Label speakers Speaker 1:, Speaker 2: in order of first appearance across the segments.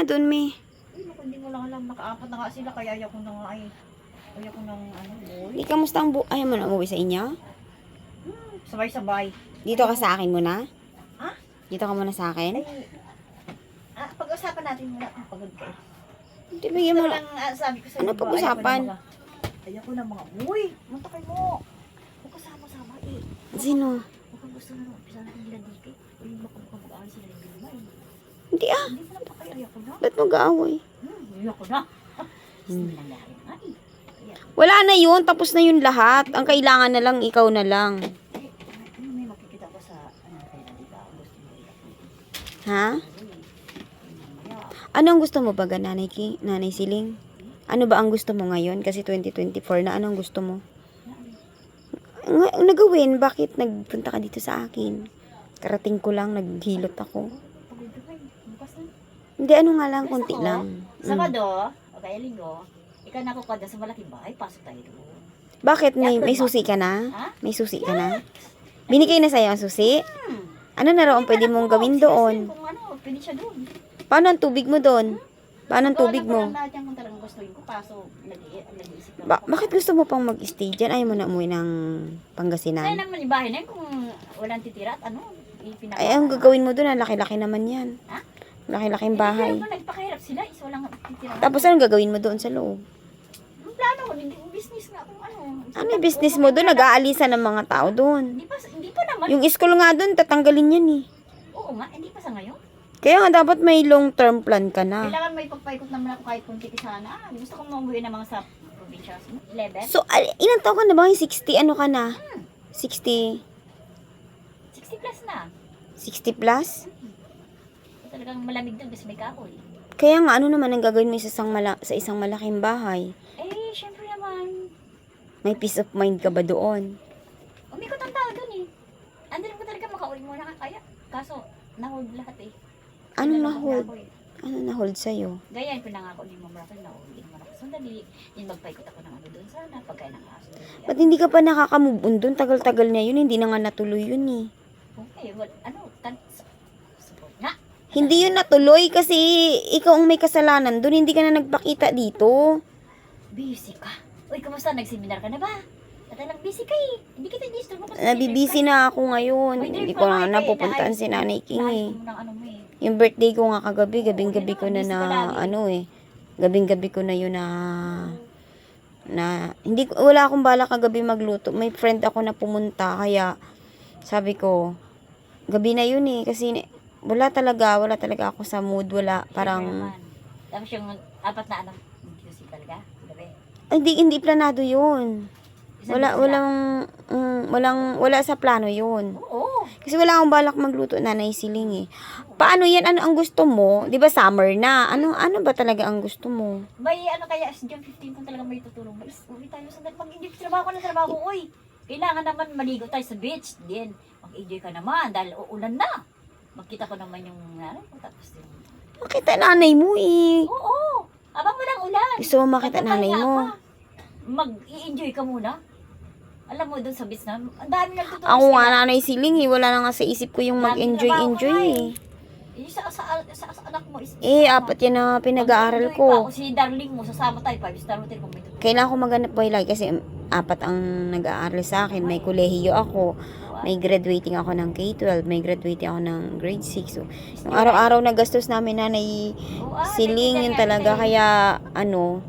Speaker 1: Doon, me.
Speaker 2: Ay, naku, hindi mo lang alam. Nakaapat na nga sila. Kaya ayaw ko na nga ay. Ayaw ko ng ano, boy.
Speaker 1: Di, kamusta ang ayaw mo na umuwi sa inyo?
Speaker 2: Sabay-sabay.
Speaker 1: Dito ka sa akin muna?
Speaker 2: Ha?
Speaker 1: Dito ka muna sa akin?
Speaker 2: Ay, pag-usapan natin muna kung pagod ka.
Speaker 1: Hindi, bigyan mo lang.
Speaker 2: Sabi ko sa'yo,
Speaker 1: Ano
Speaker 2: diba,
Speaker 1: pag-usapan?
Speaker 2: Ayaw ko ng mga, uy, muntakay mo. Huwag kasama-sama eh.
Speaker 1: Sino?
Speaker 2: Huwag kang gusto na, pisa natin nila dito. Uy, baka mag-aaral sila yung bilma eh.
Speaker 1: Hindi ah.
Speaker 2: Hindi mo lang pa kayo, ayaw ko na.
Speaker 1: Ba't mag-aaway?
Speaker 2: Ayaw ko na. Hindi nangyari na eh.
Speaker 1: Wala na yun. Tapos na yun lahat. Ang kailangan na lang, ikaw na lang.
Speaker 2: May makikita ko sa, kaya diba, gusto mo iyak.
Speaker 1: Ha? Ano ang gusto mo ba, Nanay Siling? Ano ba ang gusto mo ngayon? Kasi 2024 na. Ano ang gusto mo? Nagawin? Bakit nagpunta ka dito sa akin? Karating ko lang, naghilot ako.
Speaker 2: Pagod ka eh. Bukas na.
Speaker 1: Hindi, ano nga lang, konti
Speaker 2: Ako,
Speaker 1: lang.
Speaker 2: Sabado, o kaya linggo, ikaw nakukuha sa malaking bahay, pasok tayo doon.
Speaker 1: Bakit? May susi ka na?
Speaker 2: Ha?
Speaker 1: May susi ka na? Binigay na sa'yo ang susi? Ano na raw ang pwede mong gawin doon?
Speaker 2: Kung ano, pwede siya doon.
Speaker 1: Paano ang tubig mo doon? Paano ang tubig mo?
Speaker 2: Lahat yan kung talagang gustuin ko, kaso nag-iisip lang ako.
Speaker 1: Bakit gusto mo pang mag-stay dyan? Ayaw mo na umuwi ng
Speaker 2: Kaya
Speaker 1: Pangasinan?
Speaker 2: naman yung bahay na yun, kung walang titira at ano, ipinaka.
Speaker 1: Ay, ang gagawin mo doon, laki-laki naman yan.
Speaker 2: Ha?
Speaker 1: Laki-laking bahay.
Speaker 2: Pero nagpakahirap sila, is walang titira.
Speaker 1: Tapos anong gagawin mo doon sa loob?
Speaker 2: Yung plano ko, hindi business nga kung ano.
Speaker 1: Ano yung business mo doon? Nag-aalisa ng mga tao doon.
Speaker 2: Hindi pa naman.
Speaker 1: Yung school nga doon, tatanggalin yan eh.
Speaker 2: Oo nga, hindi pa sa ngayon.
Speaker 1: Kaya nga dapat may long-term plan ka na.
Speaker 2: Kailangan may pagpaikot naman ako kahit kunti sana. Gusto kong umuwi na mga sa probinsya. 11?
Speaker 1: So, ilan taon ka na ba? 60 ano ka na? 60
Speaker 2: 60 plus na.
Speaker 1: 60 plus?
Speaker 2: Talagang malamig doon kasi may kahoy.
Speaker 1: Kaya nga, ano naman ang gagawin mo sa isang malaking bahay?
Speaker 2: Eh, syempre naman.
Speaker 1: May peace of mind ka ba doon?
Speaker 2: Umikot ang tao doon eh. Andun ko talaga makauwi muna ka kaya. Kaso, nahold lahat eh.
Speaker 1: Ano
Speaker 2: Kailan
Speaker 1: na-hold?
Speaker 2: ako eh.
Speaker 1: Ano na-hold sa'yo?
Speaker 2: Gaya, pinangako ni Ma'am Rafael na uwi naman ako sandali. Yun, magpaikot ako ng ano doon sana. Pagkain ng aso.
Speaker 1: Ba't hindi ka pa nakaka-move on doon? Tagal-tagal na yun. Hindi na nga natuloy yun eh.
Speaker 2: Okay, well, ano, support nga.
Speaker 1: Hindi yun natuloy kasi ikaw ang may kasalanan doon. Hindi ka na nagpakita dito.
Speaker 2: Busy ka. Uy, kamusta? Nagseminar ka na ba? Talagang busy ka eh. Hindi kita disturb mo kasi.
Speaker 1: Nabibisi na ako ngayon.
Speaker 2: Uy,
Speaker 1: Hindi
Speaker 2: drive
Speaker 1: ko
Speaker 2: pa
Speaker 1: na
Speaker 2: nga eh,
Speaker 1: napupuntaan si Nanay King eh.
Speaker 2: Naayos mo ng ano mo eh.
Speaker 1: Yung birthday ko nga kagabi, gabing-gabi ko na
Speaker 2: busy
Speaker 1: na
Speaker 2: ka lagi.
Speaker 1: ano eh. Gabing-gabi ko na yun hindi wala akong bala kagabi magluto. May friend ako na pumunta kaya sabi ko gabi na yun eh kasi wala talaga ako sa mood, wala parang
Speaker 2: Naman. Tapos yung apat na ano, musical ka? Gabi.
Speaker 1: hindi planado yun.
Speaker 2: Isang
Speaker 1: Wala sa plano yun.
Speaker 2: Oo.
Speaker 1: Kasi wala akong balak magluto, Nanay Siling eh. Paano yan? Ano ang gusto mo? 'Di ba summer na? Ano ba talaga ang gusto mo?
Speaker 2: May ano kaya, June 15 kung talaga may tutulong. Uwi tayo sa mag-enjoy trabaho ko ng trabaho. Uy, kailangan naman maligo tayo sa beach. Then, mag-enjoy ka naman dahil uulan na. Magkita ko naman yung tapos din.
Speaker 1: Makita nanay mo eh.
Speaker 2: Oo. Abang mo ng ulan.
Speaker 1: Gusto mo makita nanay mo?
Speaker 2: Mag-i-enjoy ka muna. Alam mo, doon sa beach na, ang dami nagtutulong
Speaker 1: Ako nga, Nanay Siling eh. Wala na nga sa isip ko yung mag-enjoy eh.
Speaker 2: Sa anak mo is...
Speaker 1: Apat yan na pinag-aaral ko.
Speaker 2: Kung si darling mo, sasama tayo, 5-star hotel kung may tutulong.
Speaker 1: Kailangan ko maghanap buhay lagi kasi apat ang nag-aaral sa akin. May kolehiyo ako. May graduating ako ng K-12. May graduating ako ng grade 6. So, yung araw-araw na gastos namin, Nanay Siling, yun talaga. Kaya,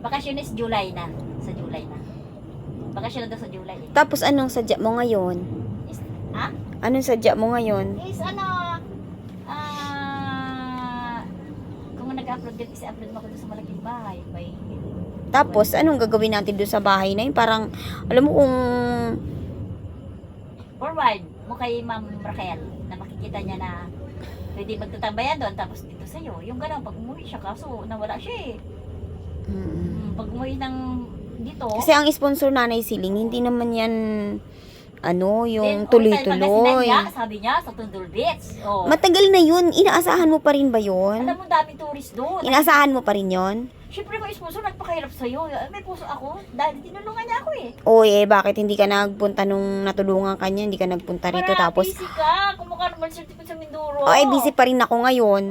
Speaker 2: Bakasyon is July na. Sa July na. Bakasyon na daw sa July.
Speaker 1: Tapos anong sadya mo ngayon?
Speaker 2: Ha?
Speaker 1: Anong sadya mo ngayon?
Speaker 2: Is kung nag-upload din, i-upload mo ako doon sa malaking bahay.
Speaker 1: Tapos, anong gagawin natin doon sa bahay na yun? Parang, alam mo kung...
Speaker 2: Forward mo kay Ma'am Raquel na makikita niya na pwede magtatambayan doon tapos dito sa'yo. Yung gano'n, pag umuwi siya, kaso nawala siya eh. Pag umuwi ng dito...
Speaker 1: Kasi ang sponsor Nanay Siling, hindi naman yan ano, yung
Speaker 2: Then,
Speaker 1: tuloy-tuloy.
Speaker 2: sabi niya, sa Tundul Beach. Oh.
Speaker 1: Matagal na yun. Inaasahan mo pa rin ba yun?
Speaker 2: Alam mo, daming tourist doon.
Speaker 1: Inaasahan mo pa rin yun?
Speaker 2: Siyempre, kung sponsor, nagpakahirap sa'yo. May puso ako. Dahil tinulungan niya ako eh.
Speaker 1: Oy, bakit hindi ka nagpunta nung natulungan ka niya? Hindi ka nagpunta rito tapos...
Speaker 2: busy ka. Kumukha naman certificate sa Mindoro.
Speaker 1: busy pa rin ako ngayon.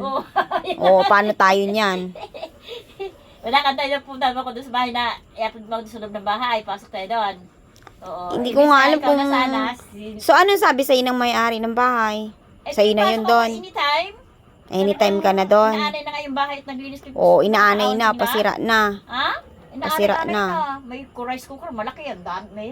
Speaker 2: Oh.
Speaker 1: Paano tayo niyan?
Speaker 2: Wala ka tayo na punta mo ko doon sa bahay na i-upload mo doon sa loob ng bahay. Pasok tayo doon. Oo.
Speaker 1: Hindi ko nga alam
Speaker 2: Ikaw
Speaker 1: kung...
Speaker 2: na sana.
Speaker 1: So, ano sabi sa'yo ng may-ari ng bahay? Sa'yo na yun doon?
Speaker 2: Anytime.
Speaker 1: Anytime ka na doon?
Speaker 2: Inaanay na nga yung bahay at naglinis ko.
Speaker 1: Oo, inaanay na. Pasira na.
Speaker 2: Ha?
Speaker 1: Pasira
Speaker 2: Inaanay
Speaker 1: na.
Speaker 2: May rice cooker. Malaki yan. May